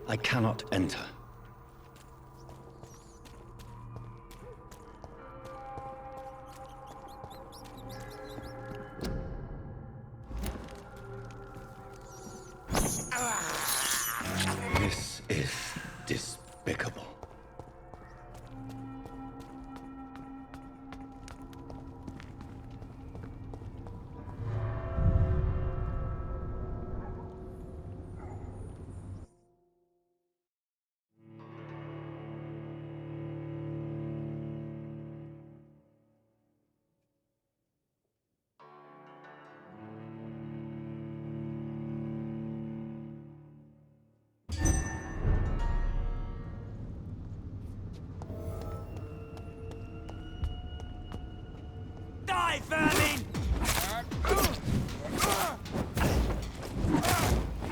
I cannot enter. This is despicable. Die, vermin!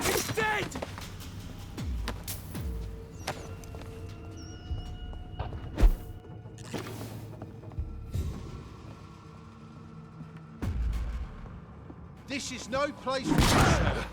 He's dead! This is no place for you, sir.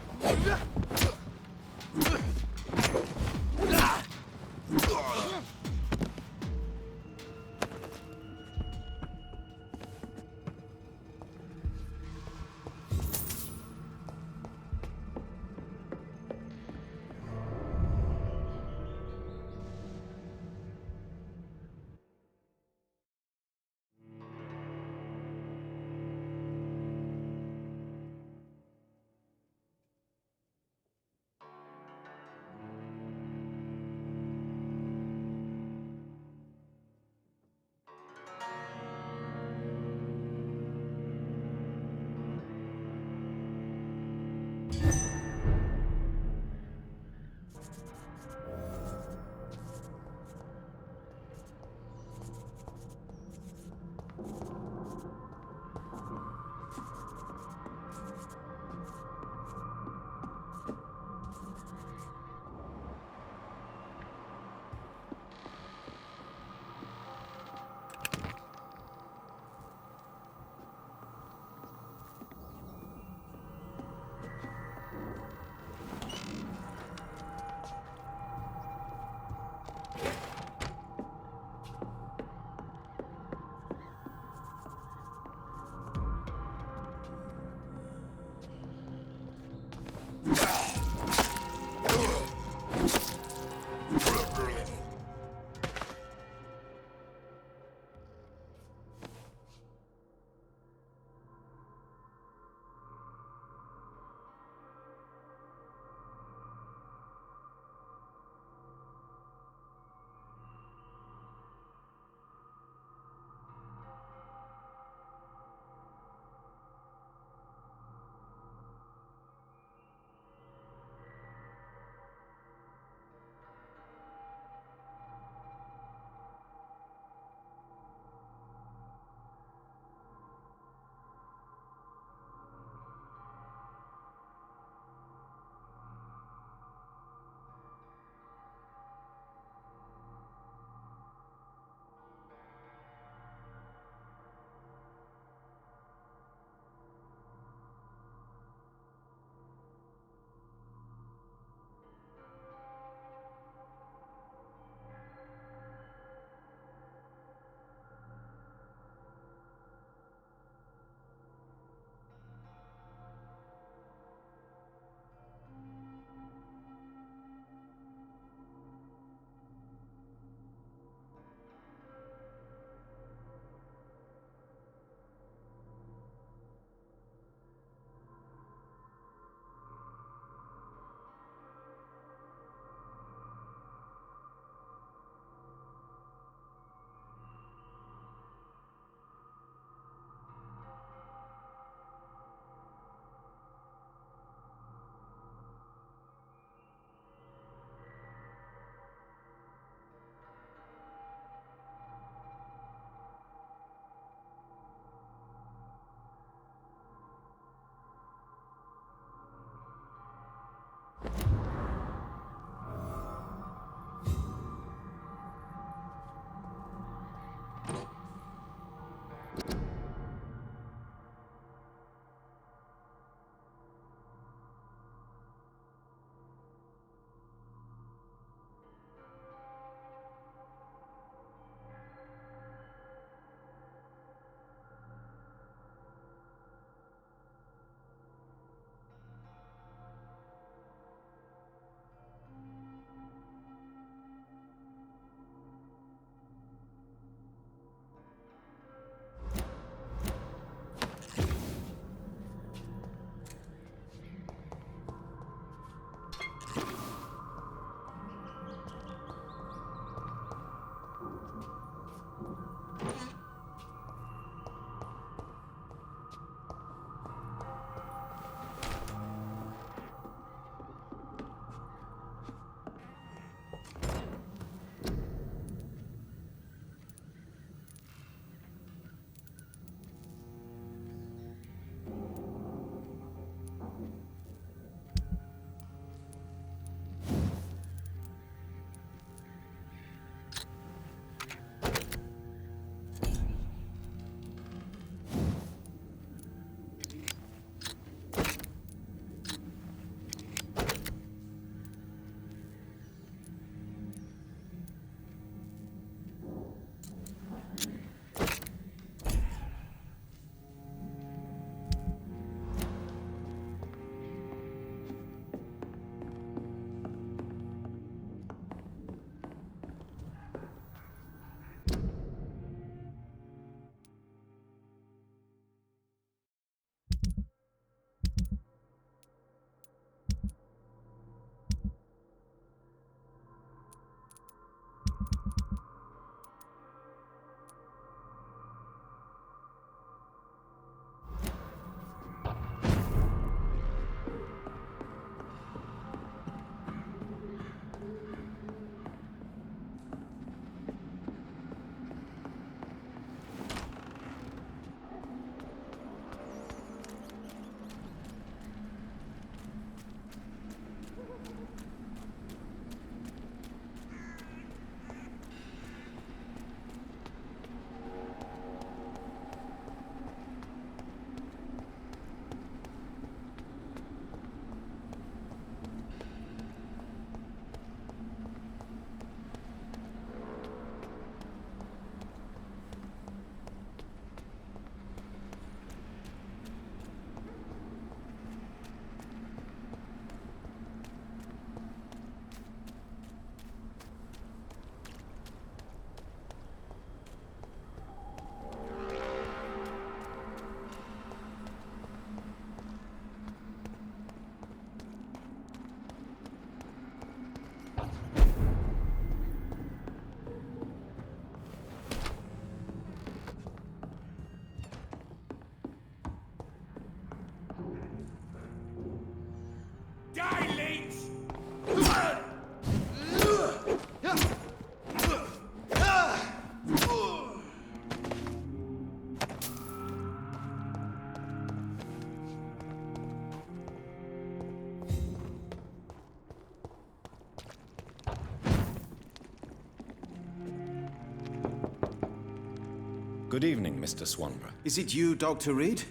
Good evening, Mr. Swanborough. Is it you, Dr. Reed?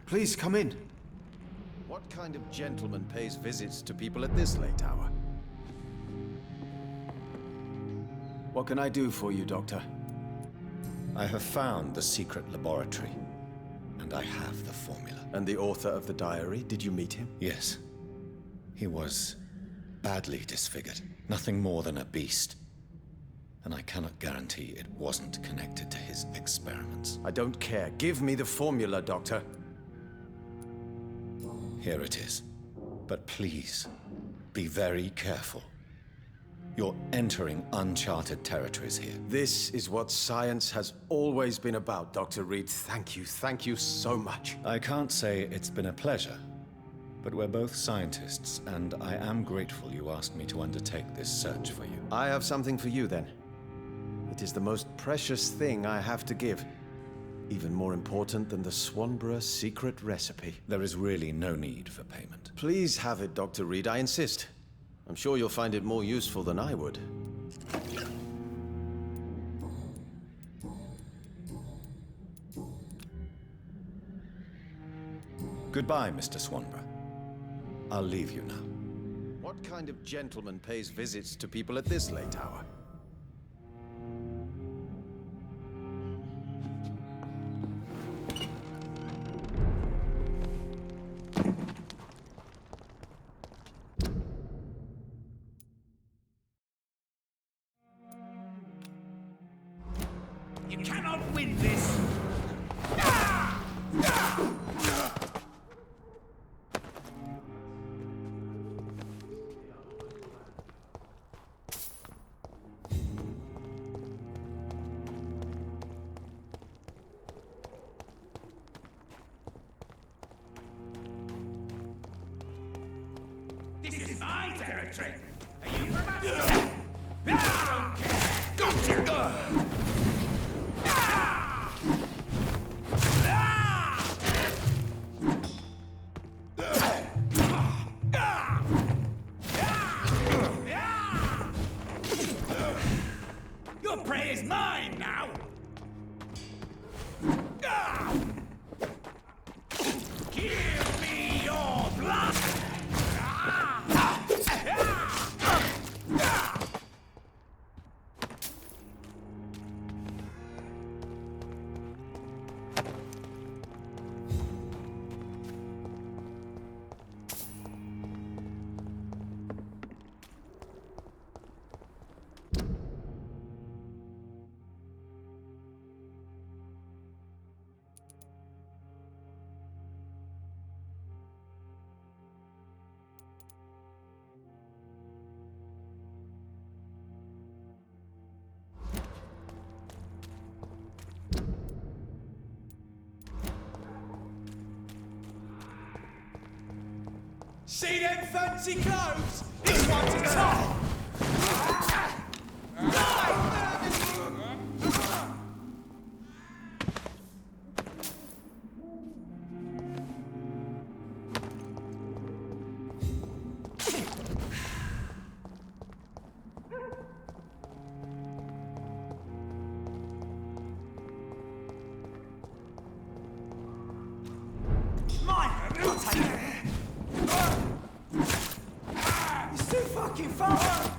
Please come in. What kind of gentleman pays visits to people at this late hour? What can I do for you, Doctor? I have found the secret laboratory, and I have the formula. And the author of the diary, did you meet him? Yes. He was badly disfigured. Nothing more than a beast. And I cannot guarantee it wasn't connected to his experiments. I don't care. Give me the formula, Doctor. Here it is. But please, be very careful. You're entering uncharted territories here. This is what science has always been about, Dr. Reed. Thank you so much. I can't say it's been a pleasure, but we're both scientists, and I am grateful you asked me to undertake this search for you. I have something for you, then. It is the most precious thing I have to give. Even more important than the Swanborough secret recipe. There is really no need for payment. Please have it, Dr. Reed. I insist. I'm sure you'll find it more useful than I would. Goodbye, Mr. Swanborough. I'll leave you now. What kind of gentleman pays visits to people at this late hour? You cannot win this! This is my territory! Are you from us? I don't care! Gotcha! Your prey is mine now! Give me your blood! See them fancy clothes? This one's a top! Mine! I'll take it! It's too fucking far!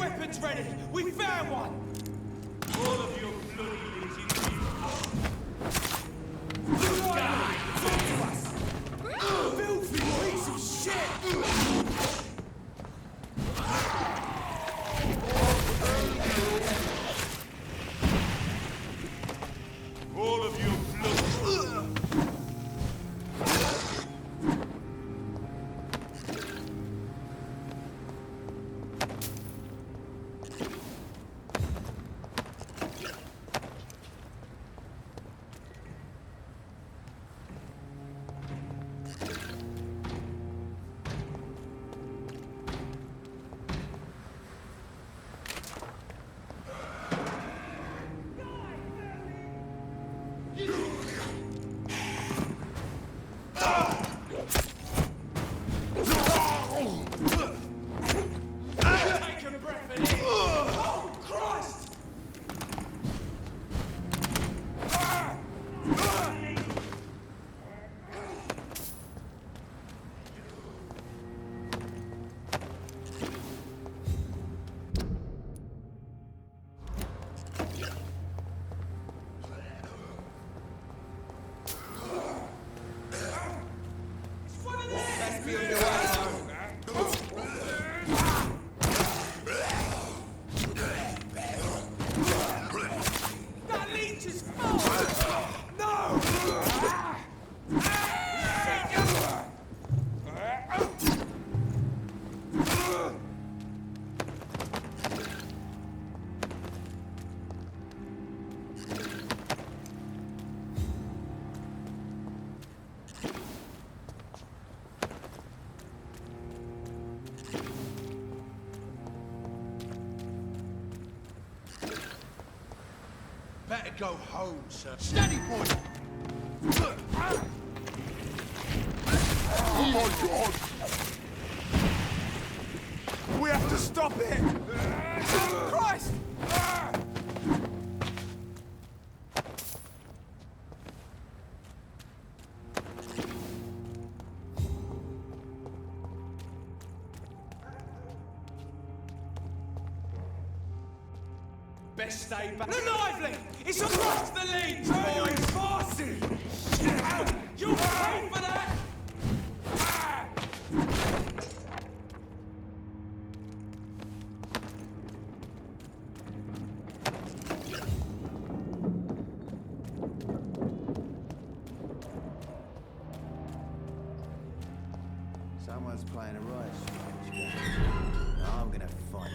weapons ready! We found one! All of your bloody legions. Talk to us! Filthy piece of shit! All of your blood. Better go home, sir. Steady, boy! Oh my god! We have to stop it! Christ! Best stay back. The lively! It's across the lead, boys! Farsi! You'll pay for that! Someone's playing a right strange game. I'm gonna find it.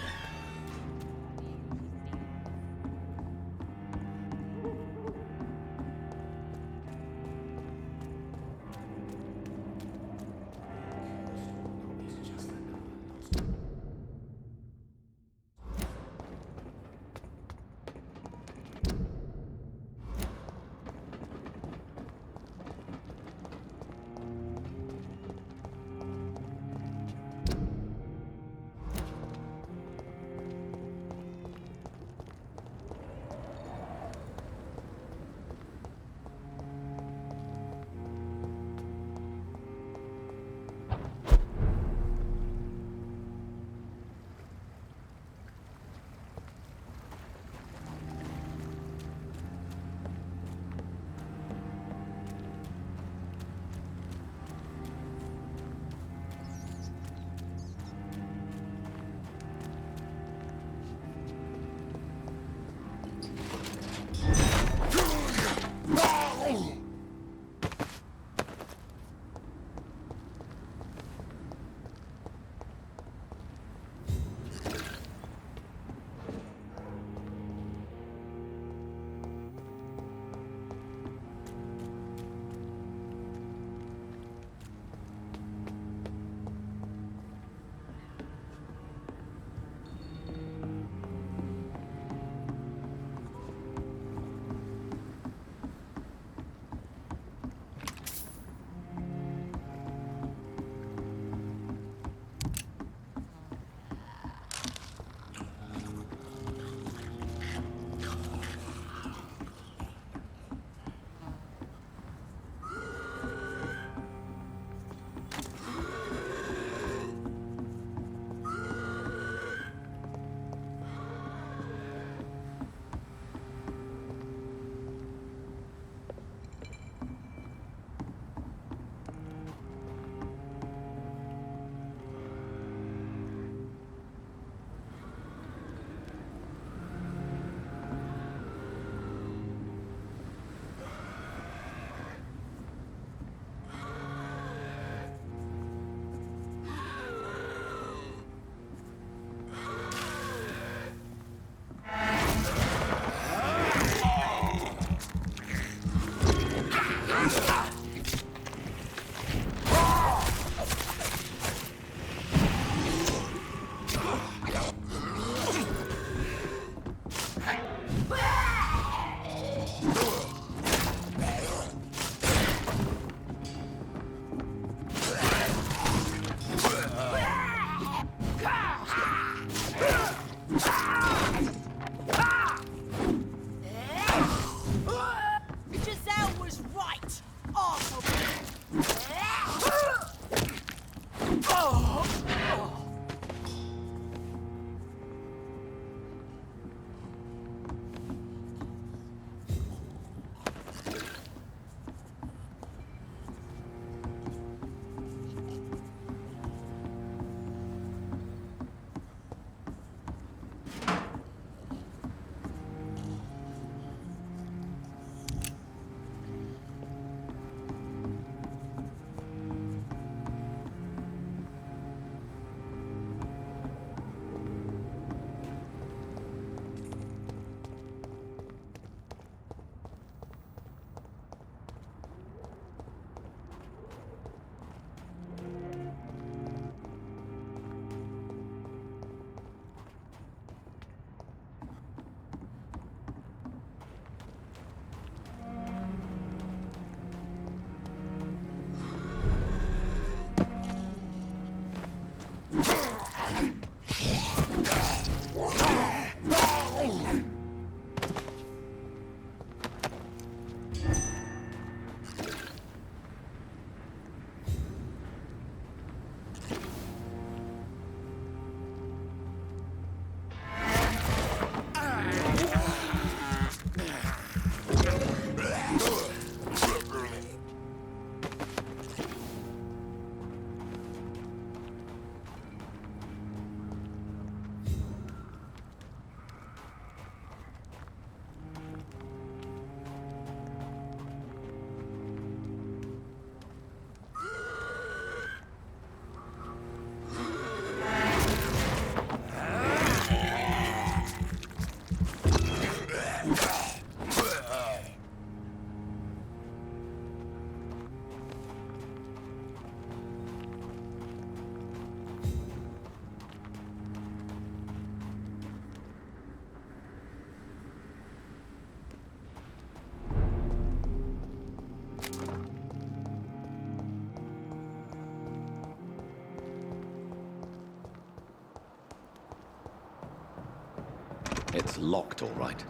It's locked, all right.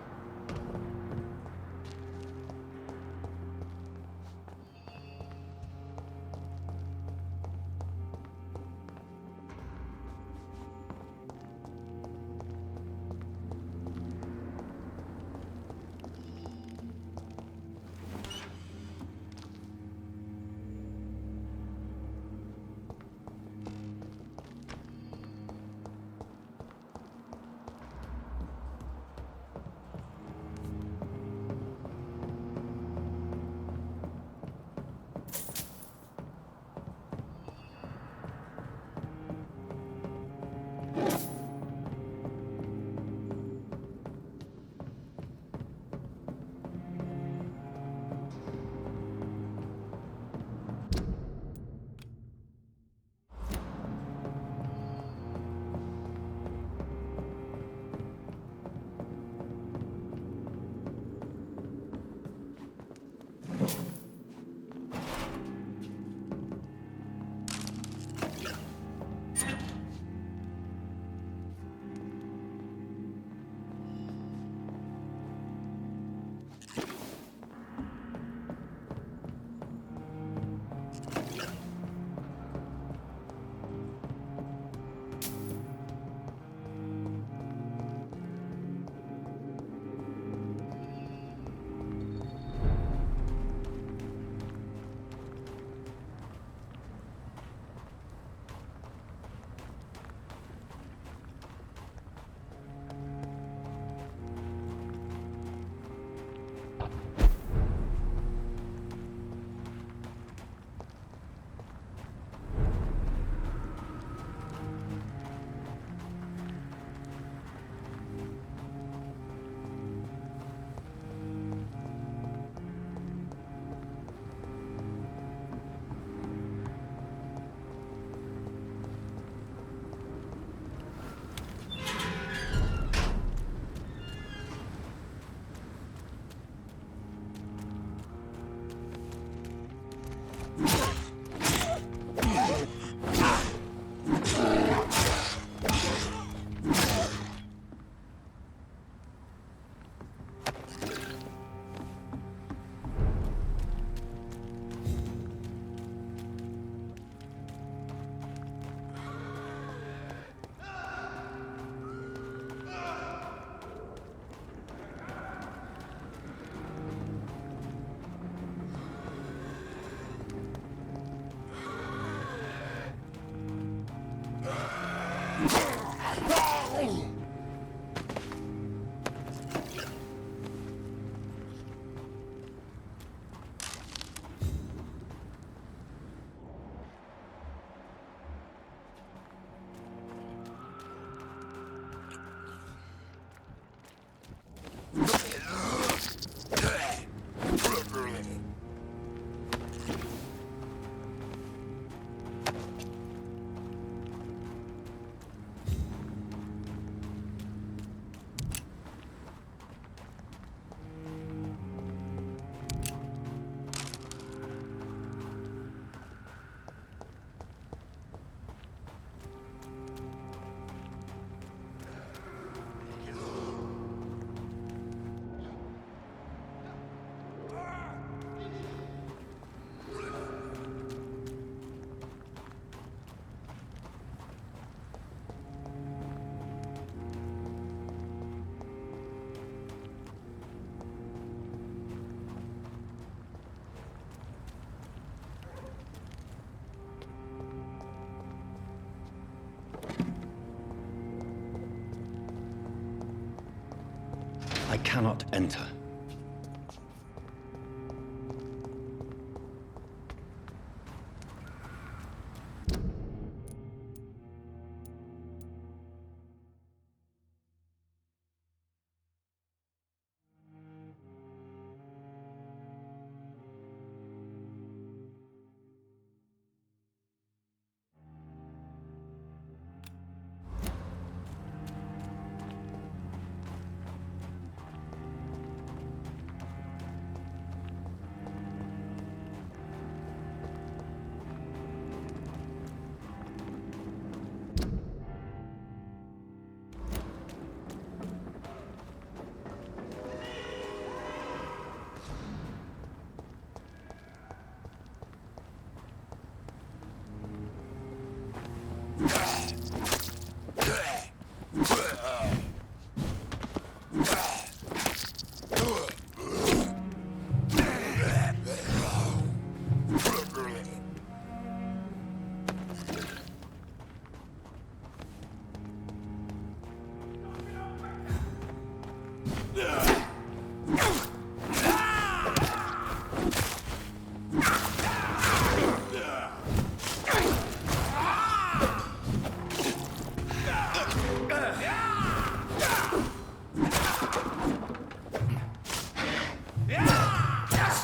I cannot enter.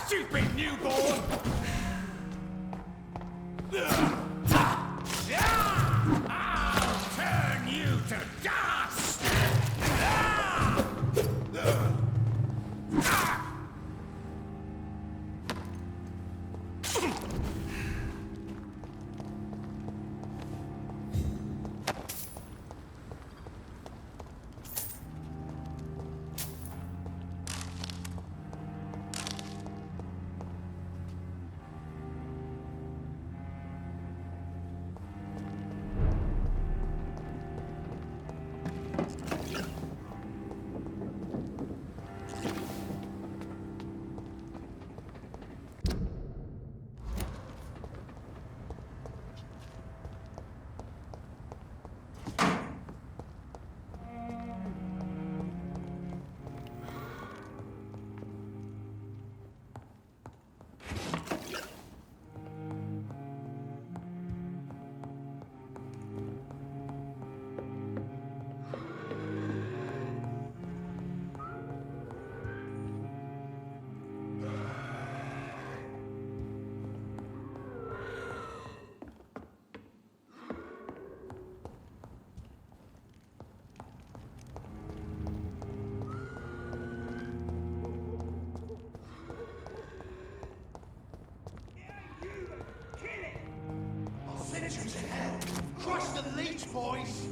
Stupid newborn! I'll turn you to dust! Crush the leech, boys!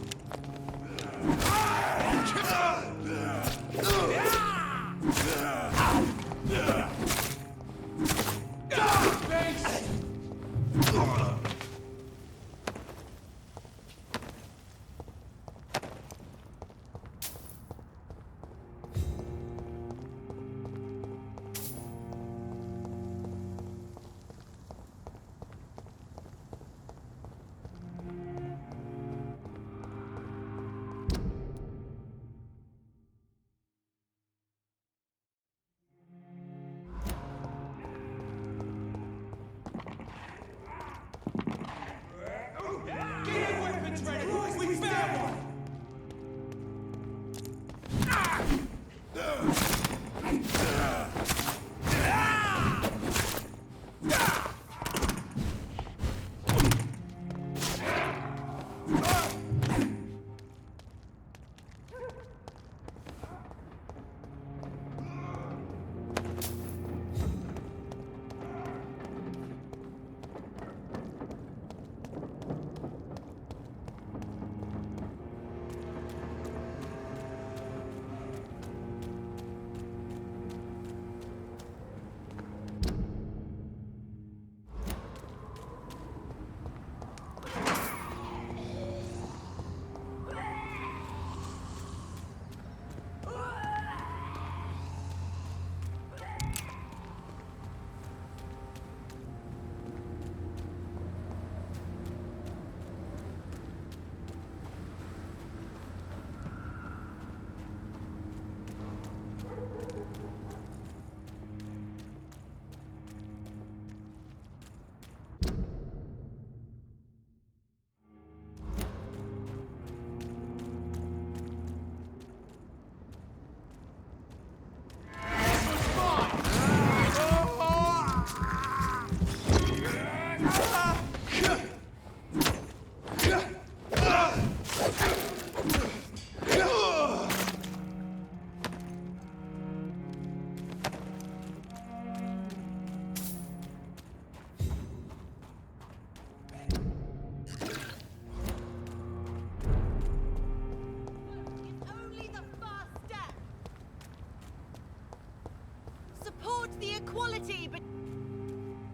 The equality, but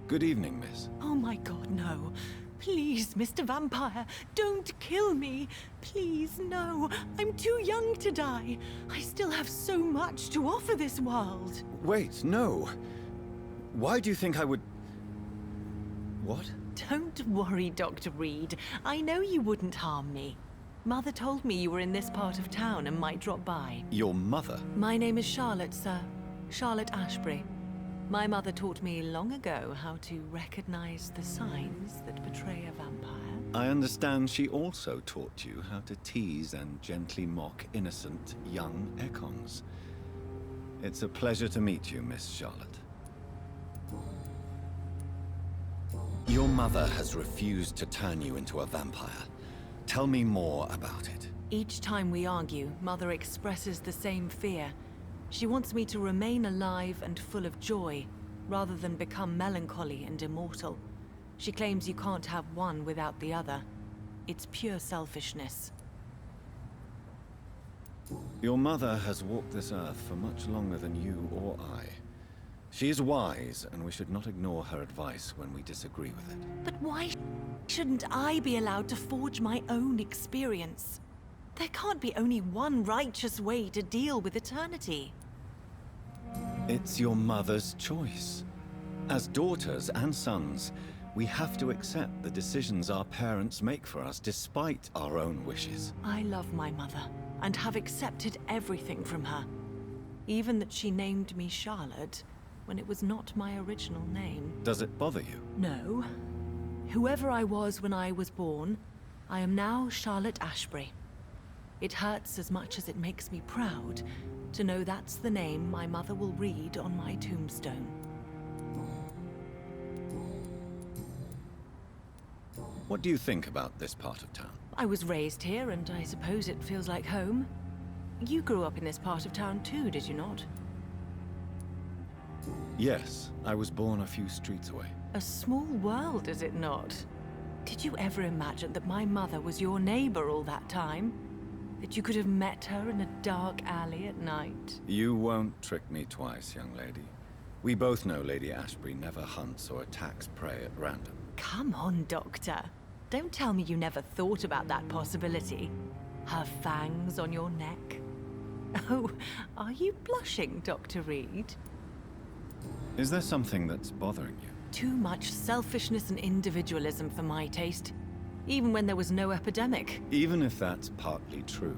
Good evening, miss. oh my God, no! Please, Mr. Vampire, don't kill me. Please, no. I'm too young to die. I still have so much to offer this world. Wait, no. Why do you think I would... What? Don't worry, Dr. Reed. I know you wouldn't harm me. Mother told me you were in this part of town and might drop by. Your mother? My name is Charlotte, sir. Charlotte Ashbury. My mother taught me long ago how to recognize the signs that betray a vampire. I understand she also taught you how to tease and gently mock innocent young Ekons. It's a pleasure to meet you, Miss Charlotte. Your mother has refused to turn you into a vampire. Tell me more about it. Each time we argue, Mother expresses the same fear. She wants me to remain alive and full of joy, rather than become melancholy and immortal. She claims you can't have one without the other. It's pure selfishness. Your mother has walked this earth for much longer than you or I. She is wise, and we should not ignore her advice when we disagree with it. But why shouldn't I be allowed to forge my own experience? There can't be only one righteous way to deal with eternity. It's your mother's choice. As daughters and sons, we have to accept the decisions our parents make for us despite our own wishes. I love my mother, and have accepted everything from her. Even that she named me Charlotte, when it was not my original name. Does it bother you? No. Whoever I was when I was born, I am now Charlotte Ashbury. It hurts as much as it makes me proud to know that's the name my mother will read on my tombstone. What do you think about this part of town? I was raised here, and I suppose it feels like home. You grew up in this part of town too, did you not? Yes, I was born a few streets away. A small world, is it not? Did you ever imagine that my mother was your neighbor all that time? That you could have met her in a dark alley at night? You won't trick me twice, young lady. We both know Lady Ashbury never hunts or attacks prey at random. Come on, Doctor. Don't tell me you never thought about that possibility. Her fangs on your neck. Oh, are you blushing, Dr. Reed? Is there something that's bothering you? Too much selfishness and individualism for my taste. Even when there was no epidemic. Even if that's partly true,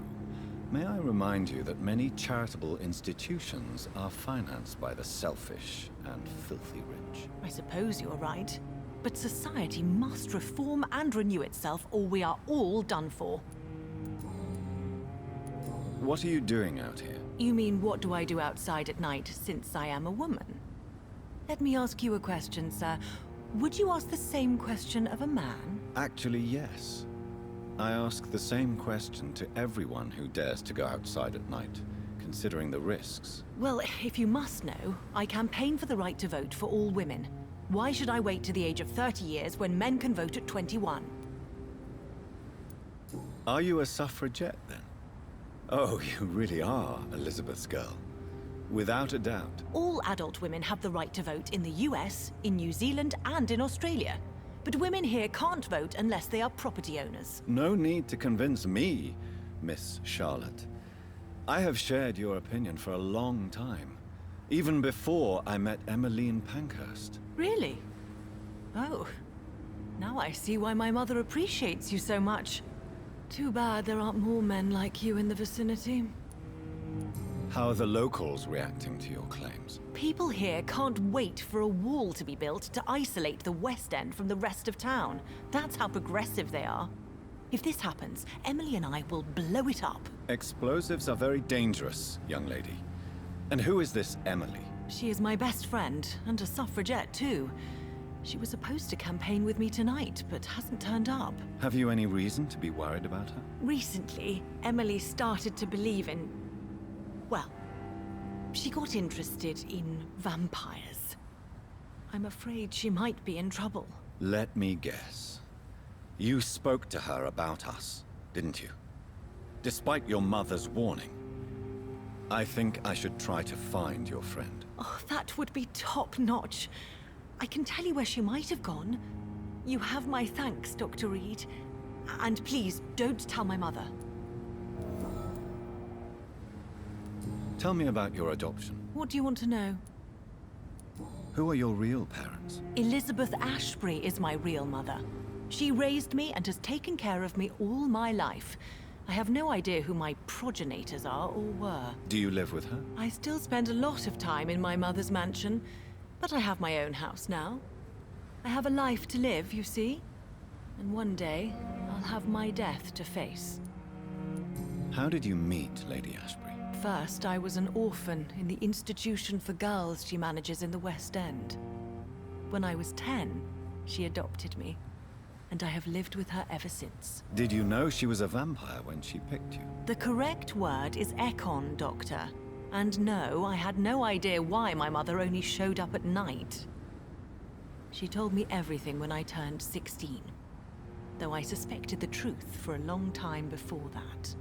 may I remind you that many charitable institutions are financed by the selfish and filthy rich. I suppose you're right. But society must reform and renew itself, or we are all done for. What are you doing out here? You mean, what do I do outside at night, since I am a woman? Let me ask you a question, sir. Would you ask the same question of a man? Actually, yes. I ask the same question to everyone who dares to go outside at night, considering the risks. Well, if you must know, I campaign for the right to vote for all women. Why should I wait to the age of 30 years when men can vote at 21? Are you a suffragette, then? Oh, you really are Elizabeth's girl. Without a doubt. All adult women have the right to vote in the US, in New Zealand, and in Australia. But women here can't vote unless they are property owners. No need to convince me, Miss Charlotte. I have shared your opinion for a long time. Even before I met Emmeline Pankhurst. Really? Oh. Now I see why my mother appreciates you so much. Too bad there aren't more men like you in the vicinity. How are the locals reacting to your claims? People here can't wait for a wall to be built to isolate the West End from the rest of town. That's how progressive they are. If this happens, Emily and I will blow it up. Explosives are very dangerous, young lady. And who is this Emily? She is my best friend, and a suffragette too. She was supposed to campaign with me tonight, but hasn't turned up. Have you any reason to be worried about her? Recently, Emily started to believe in... well, she got interested in vampires. I'm afraid she might be in trouble. Let me guess. You spoke to her about us, didn't you? Despite your mother's warning. I think I should try to find your friend. Oh, that would be top-notch. I can tell you where she might have gone. You have my thanks, Dr. Reed. And please, don't tell my mother. Tell me about your adoption. What do you want to know? Who are your real parents? Elizabeth Ashbury is my real mother. She raised me and has taken care of me all my life. I have no idea who my progenitors are or were. Do you live with her? I still spend a lot of time in my mother's mansion, but I have my own house now. I have a life to live, you see? And one day, I'll have my death to face. How did you meet Lady Ashbury? First, I was an orphan in the institution for girls she manages in the West End. When I was 10, she adopted me, and I have lived with her ever since. Did you know she was a vampire when she picked you? The correct word is Ekon, Doctor. And no, I had no idea why my mother only showed up at night. She told me everything when I turned 16, though I suspected the truth for a long time before that.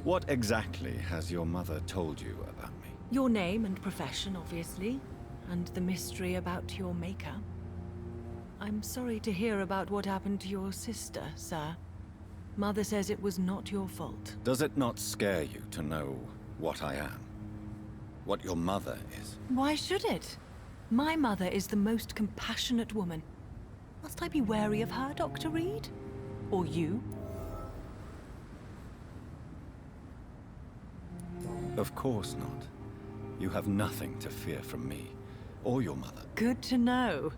What exactly has your mother told you about me? Your name and profession, obviously, and the mystery about your maker. I'm sorry to hear about what happened to your sister, sir. Mother says it was not your fault. Does it not scare you to know what I am? What your mother is? Why should it? My mother is the most compassionate woman. Must I be wary of her, Dr. Reed? Or you? Of course not. You have nothing to fear from me, or your mother. Good to know.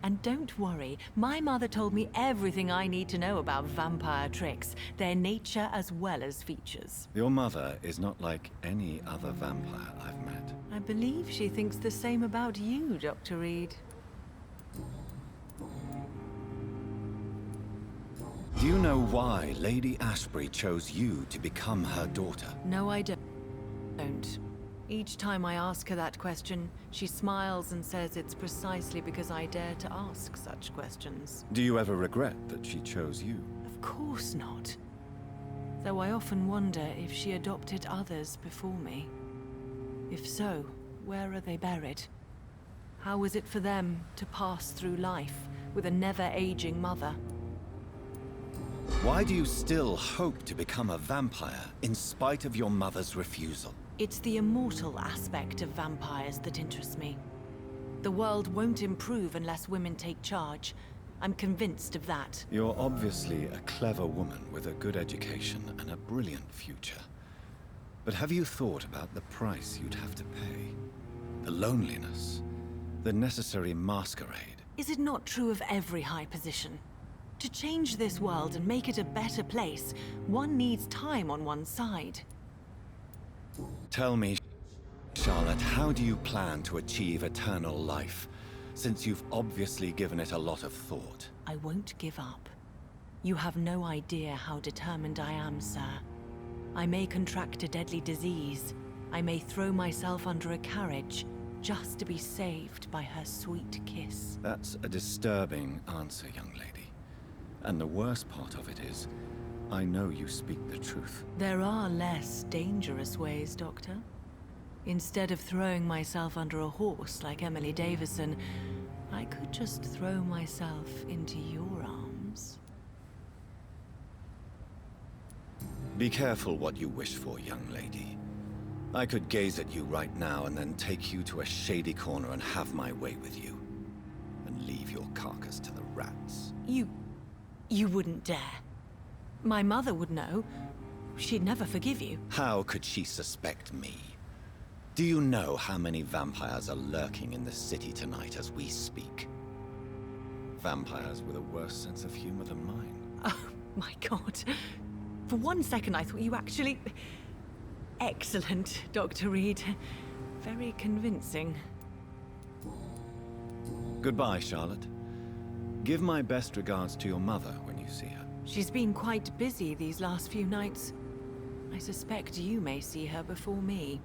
And don't worry, my mother told me everything I need to know about vampire tricks, their nature as well as features. Your mother is not like any other vampire I've met. I believe she thinks the same about you, Dr. Reed. Do you know why Lady Ashbury chose you to become her daughter? No, I don't. Each time I ask her that question, she smiles and says it's precisely because I dare to ask such questions. Do you ever regret that she chose you? Of course not. Though I often wonder if she adopted others before me. If so, where are they buried? How is it for them to pass through life with a never-aging mother? Why do you still hope to become a vampire in spite of your mother's refusal? It's the immortal aspect of vampires that interests me. The world won't improve unless women take charge. I'm convinced of that. You're obviously a clever woman with a good education and a brilliant future. But have you thought about the price you'd have to pay? The loneliness, the necessary masquerade. Is it not true of every high position? To change this world and make it a better place, one needs time on one's side. Tell me, Charlotte, how do you plan to achieve eternal life, since you've obviously given it a lot of thought? I won't give up. You have no idea how determined I am, sir. I may contract a deadly disease. I may throw myself under a carriage, just to be saved by her sweet kiss. That's a disturbing answer, young lady. And the worst part of it is, I know you speak the truth. There are less dangerous ways, Doctor. Instead of throwing myself under a horse like Emily Davison, I could just throw myself into your arms. Be careful what you wish for, young lady. I could gaze at you right now and then take you to a shady corner and have my way with you. And leave your carcass to the rats. You wouldn't dare. My mother would know. She'd never forgive you. How could she suspect me? Do you know how many vampires are lurking in the city tonight as we speak? Vampires with a worse sense of humor than mine. Oh, my God. For one second, I thought you actually... Excellent, Dr. Reed. Very convincing. Goodbye, Charlotte. Give my best regards to your mother when you see her. She's been quite busy these last few nights. I suspect you may see her before me.